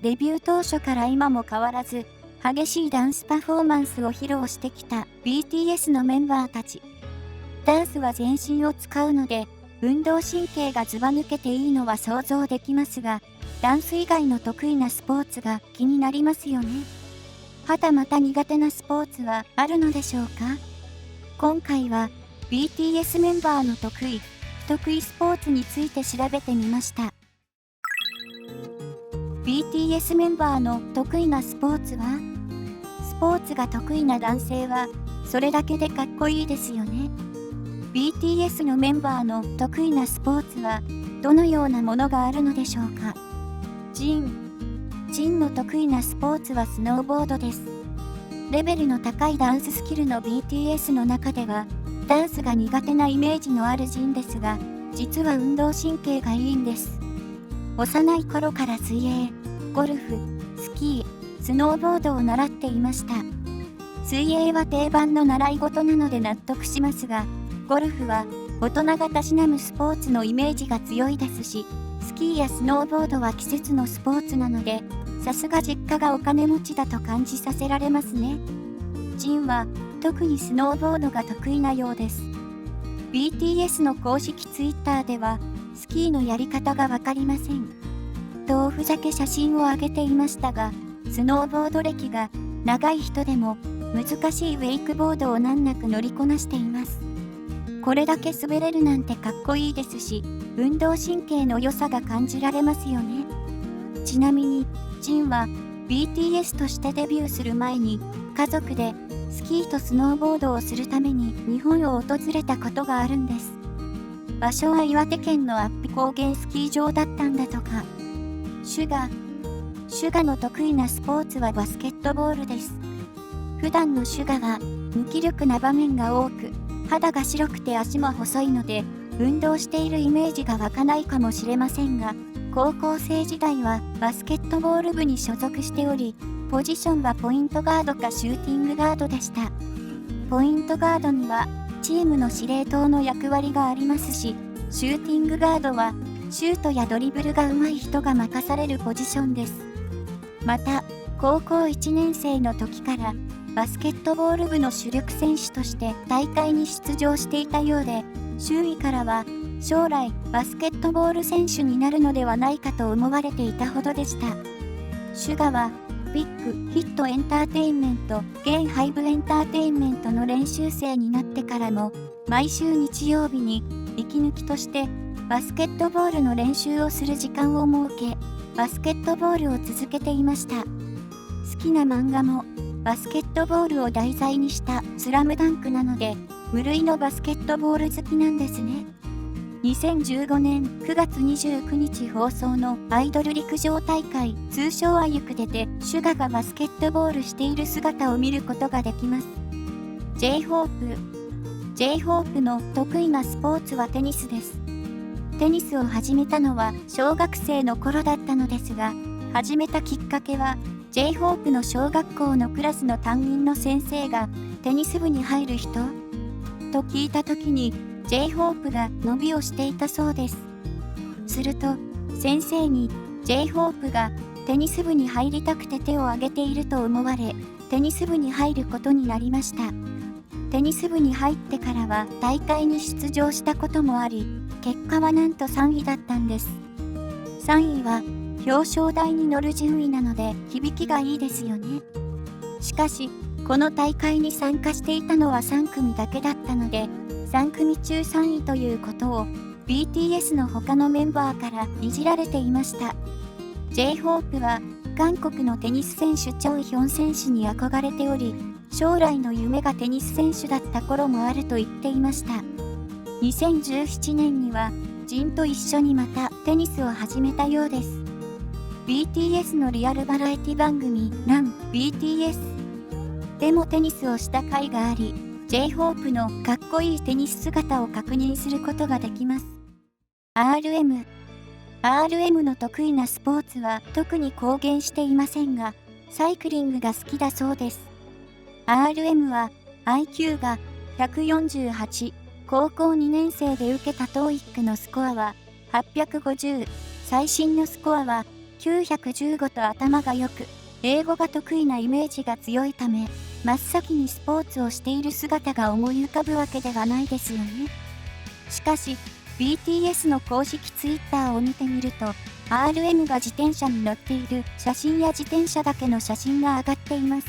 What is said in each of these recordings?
デビュー当初から今も変わらず、激しいダンスパフォーマンスを披露してきた BTS のメンバーたち。ダンスは全身を使うので、運動神経がずば抜けていいのは想像できますが、ダンス以外の得意なスポーツが気になりますよね。はたまた苦手なスポーツはあるのでしょうか？今回は BTS メンバーの得意、不得意スポーツについて調べてみました。BTS メンバーの得意なスポーツは？スポーツが得意な男性はそれだけでかっこいいですよね。BTS のメンバーの得意なスポーツはどのようなものがあるのでしょうか？ジンの得意なスポーツはスノーボードです。レベルの高いダンススキルの BTS の中ではダンスが苦手なイメージのあるジンですが、実は運動神経がいいんです。幼い頃から水泳、ゴルフ、スキー、スノーボードを習っていました。水泳は定番の習い事なので納得しますが、ゴルフは大人がたしなむスポーツのイメージが強いですし、スキーやスノーボードは季節のスポーツなので、さすが実家がお金持ちだと感じさせられますね。ジンは特にスノーボードが得意なようです。BTS の公式 Twitter では、スキーのやり方がわかりませんとふざけ写真を上げていましたが、スノーボード歴が長い人でも難しいウェイクボードを難なく乗りこなしています。これだけ滑れるなんてかっこいいですし、運動神経の良さが感じられますよね。ちなみに、ジンは BTS としてデビューする前に家族でスキーとスノーボードをするために日本を訪れたことがあるんです。場所は岩手県の安比高原スキー場だったんだとか。シュガの得意なスポーツはバスケットボールです。普段のシュガは無気力な場面が多く、肌が白くて足も細いので、運動しているイメージが湧かないかもしれませんが、高校生時代はバスケットボール部に所属しており、ポジションはポイントガードかシューティングガードでした。ポイントガードにはチームの司令塔の役割がありますし、シューティングガードはシュートやドリブルが上手い人が任されるポジションです。また、高校1年生の時からバスケットボール部の主力選手として大会に出場していたようで、周囲からは将来バスケットボール選手になるのではないかと思われていたほどでした。シュガはビッグヒットエンターテインメント、現ハイブエンターテインメントの練習生になってからも、毎週日曜日に息抜きとしてバスケットボールの練習をする時間を設け、バスケットボールを続けていました。好きな漫画もバスケットボールを題材にしたスラムダンクなので、無類のバスケットボール好きなんですね。2015年9月29日放送のアイドル陸上大会、通称アユクでシュガがバスケットボールしている姿を見ることができます。J−HOPE の得意なスポーツはテニスです。テニスを始めたのは小学生の頃だったのですが、始めたきっかけは J−HOPE の小学校のクラスの担任の先生がテニス部に入る人と聞いた時に J−HOPE が伸びをしていたそうです。すると先生に J−HOPE がテニス部に入りたくて手を挙げていると思われ、テニス部に入ることになりました。テニス部に入ってからは大会に出場したこともあり、結果はなんと3位だったんです。3位は表彰台に乗る順位なので響きがいいですよね。しかしこの大会に参加していたのは3組だけだったので、3組中3位ということを BTS の他のメンバーからいじられていました。J−HOPE は韓国のテニス選手チョンヒョン選手に憧れており、将来の夢がテニス選手だった頃もあると言っていました。2017年にはジンと一緒にまたテニスを始めたようです。BTS のリアルバラエティ番組ラン BTS でもテニスをした回があり、J−HOPE のかっこいいテニス姿を確認することができます。RM の得意なスポーツは特に公言していませんが、サイクリングが好きだそうです。RM は IQ が148、高校2年生で受けた TOEIC のスコアは850、最新のスコアは915と頭が良く、英語が得意なイメージが強いため、真っ先にスポーツをしている姿が思い浮かぶわけではないですよね。しかし、BTS の公式 Twitter を見てみると、RM が自転車に乗っている写真や自転車だけの写真が上がっています。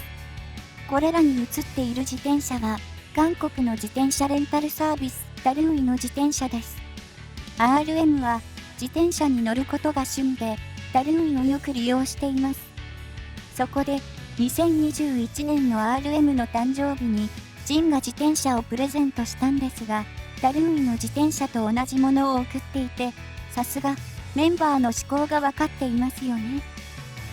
これらに写っている自転車は、韓国の自転車レンタルサービス、ダルーイの自転車です。RM は、自転車に乗ることが趣味で、ダルーイをよく利用しています。そこで、2021年の RM の誕生日に、ジンが自転車をプレゼントしたんですが、ダルーイの自転車と同じものを送っていて、さすが、メンバーの思考がわかっていますよね。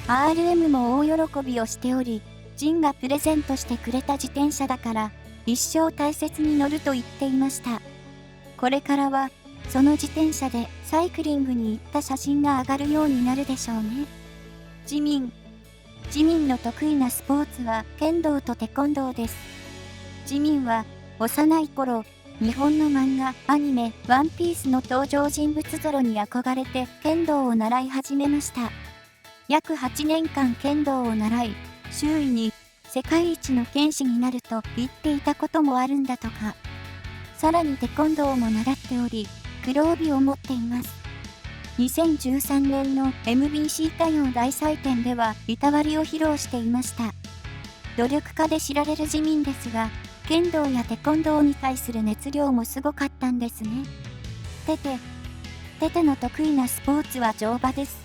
RM も大喜びをしており、ジンがプレゼントしてくれた自転車だから、一生大切に乗ると言っていました。これからは、その自転車でサイクリングに行った写真が上がるようになるでしょうね。ジミンの得意なスポーツは剣道とテコンドーです。ジミンは幼い頃、日本の漫画、アニメ、ワンピースの登場人物ゾロに憧れて剣道を習い始めました。約8年間剣道を習い、周囲に世界一の剣士になると言っていたこともあるんだとか。さらにテコンドーも習っており、黒帯を持っています。2013年の MBC 歌謡大祭典では板割りを披露していました。努力家で知られるジミンですが、剣道やテコンドーに対する熱量もすごかったんですね。テテの得意なスポーツは乗馬です。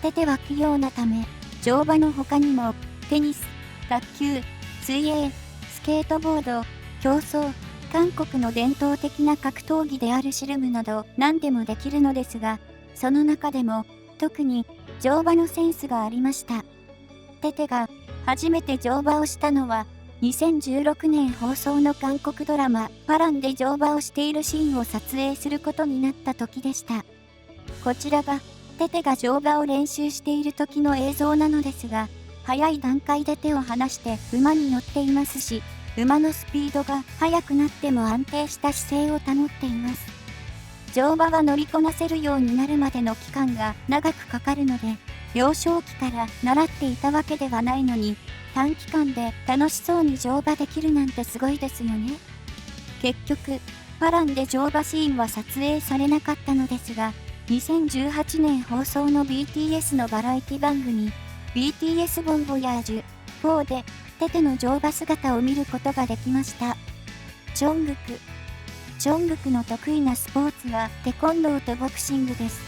テテは器用なため、乗馬の他にも、テニス、卓球、水泳、スケートボード、競争、韓国の伝統的な格闘技であるシルムなど何でもできるのですが、その中でも特に乗馬のセンスがありました。テテが初めて乗馬をしたのは2016年放送の韓国ドラマパランで乗馬をしているシーンを撮影することになった時でした。こちらがテテが乗馬を練習している時の映像なのですが、早い段階で手を離して馬に乗っていますし、馬のスピードが速くなっても安定した姿勢を保っています。乗馬は乗りこなせるようになるまでの期間が長くかかるので、幼少期から習っていたわけではないのに、短期間で楽しそうに乗馬できるなんてすごいですよね。結局、パランで乗馬シーンは撮影されなかったのですが、2018年放送の BTS のバラエティ番組、BTS ボンボヤージュ4で、テテの乗馬姿を見ることができました。チョングクの得意なスポーツはテコンドーとボクシングです。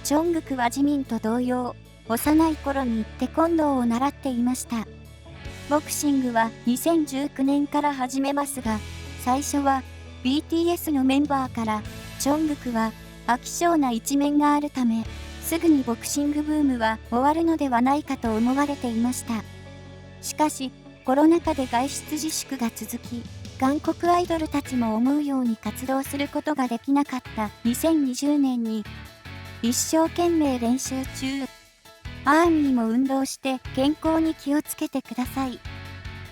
チョングクはジミンと同様、幼い頃にテコンドーを習っていました。ボクシングは2019年から始めますが、最初は BTS のメンバーからチョングクは飽き性な一面があるため、すぐにボクシングブームは終わるのではないかと思われていました。しかし、コロナ禍で外出自粛が続き、韓国アイドルたちも思うように活動することができなかった2020年に、一生懸命練習中、アーミーも運動して健康に気をつけてください。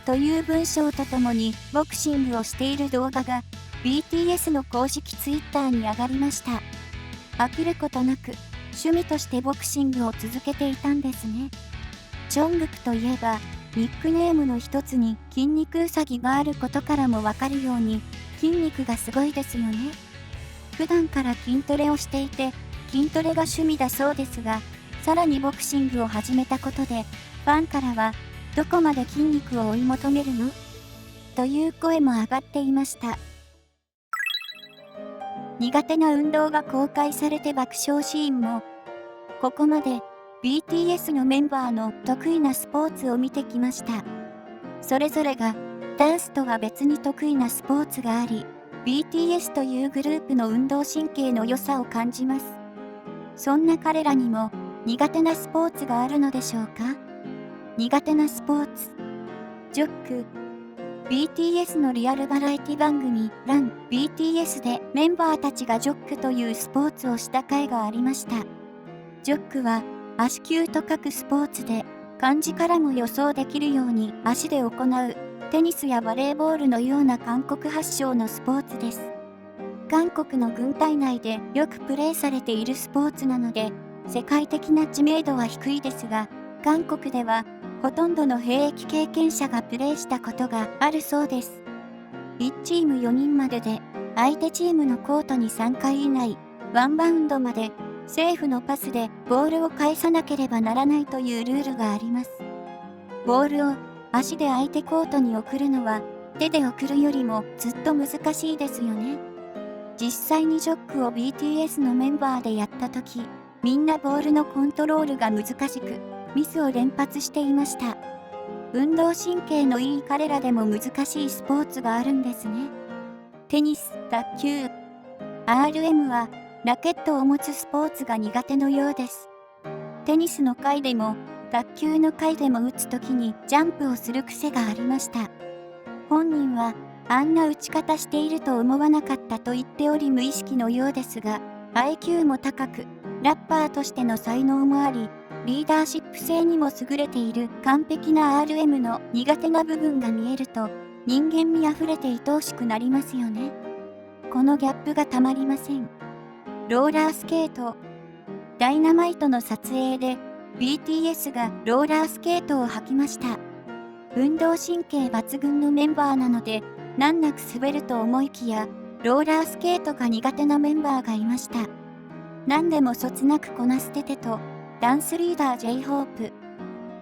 という文章とともにボクシングをしている動画が BTS の公式 Twitter に上がりました。飽きることなく趣味としてボクシングを続けていたんですね。チョングクといえば、ニックネームの一つに筋肉うさぎがあることからもわかるように、筋肉がすごいですよね。普段から筋トレをしていて、筋トレが趣味だそうですが、さらにボクシングを始めたことで、ファンからは、どこまで筋肉を追い求めるの？という声も上がっていました。苦手な運動が公開されて爆笑シーンも、ここまで、BTS のメンバーの得意なスポーツを見てきました。それぞれがダンスとは別に得意なスポーツがあり、BTS というグループの運動神経の良さを感じます。そんな彼らにも苦手なスポーツがあるのでしょうか？苦手なスポーツ。ジョック。BTS のリアルバラエティ番組ラン BTS でメンバーたちがジョックというスポーツをした回がありました。ジョックは足球と書くスポーツで、漢字からも予想できるように足で行うテニスやバレーボールのような韓国発祥のスポーツです。。韓国の軍隊内でよくプレーされているスポーツなので、世界的な知名度は低いですが、韓国ではほとんどの兵役経験者がプレーしたことがあるそうです。1チーム4人までで、相手チームのコートに3回以内、ワンバウンドまで、セーフのパスでボールを返さなければならないというルールがあります。ボールを足で相手コートに送るのは、手で送るよりもずっと難しいですよね。実際にジョックを BTS のメンバーでやった時、みんなボールのコントロールが難しく、ミスを連発していました。運動神経のいい彼らでも難しいスポーツがあるんですね。テニス、卓球、RM はラケットを持つスポーツが苦手のようです。テニスの回でも卓球の回でも打つときにジャンプをする癖がありました。本人はあんな打ち方していると思わなかったと言っており無意識のようですが、IQ も高く、ラッパーとしての才能もあり、リーダーシップ性にも優れている完璧な RM の苦手な部分が見えると、人間味あふれて愛おしくなりますよね。このギャップがたまりません。ローラースケート。ダイナマイトの撮影で BTS がローラースケートを履きました。運動神経抜群のメンバーなので難なく滑ると思いきや、ローラースケートが苦手なメンバーがいました。何でもそつなくこなすテテとダンスリーダー J-HOPE。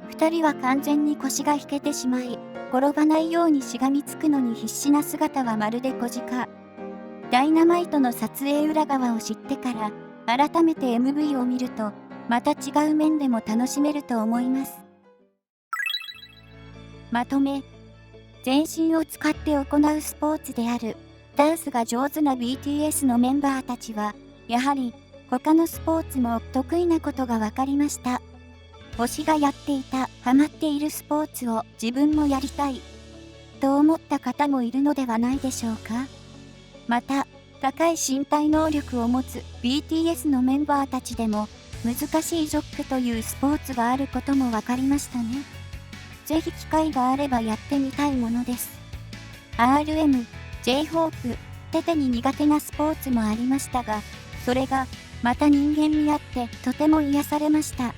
2人は完全に腰が引けてしまい、転ばないようにしがみつくのに必死な姿はまるで小鹿。ダイナマイトの撮影裏側を知ってから、改めて MV を見ると、また違う面でも楽しめると思います。まとめ。全身を使って行うスポーツである、ダンスが上手な BTS のメンバーたちは、やはり、他のスポーツも得意なことが分かりました。推しがやっていた、ハマっているスポーツを自分もやりたい、と思った方もいるのではないでしょうか。また、高い身体能力を持つ BTS のメンバーたちでも、難しいジョックというスポーツがあることも分かりましたね。ぜひ機会があればやってみたいものです。RM、J-HOPE、テテに苦手なスポーツもありましたが、それがまた人間味あってとても癒されました。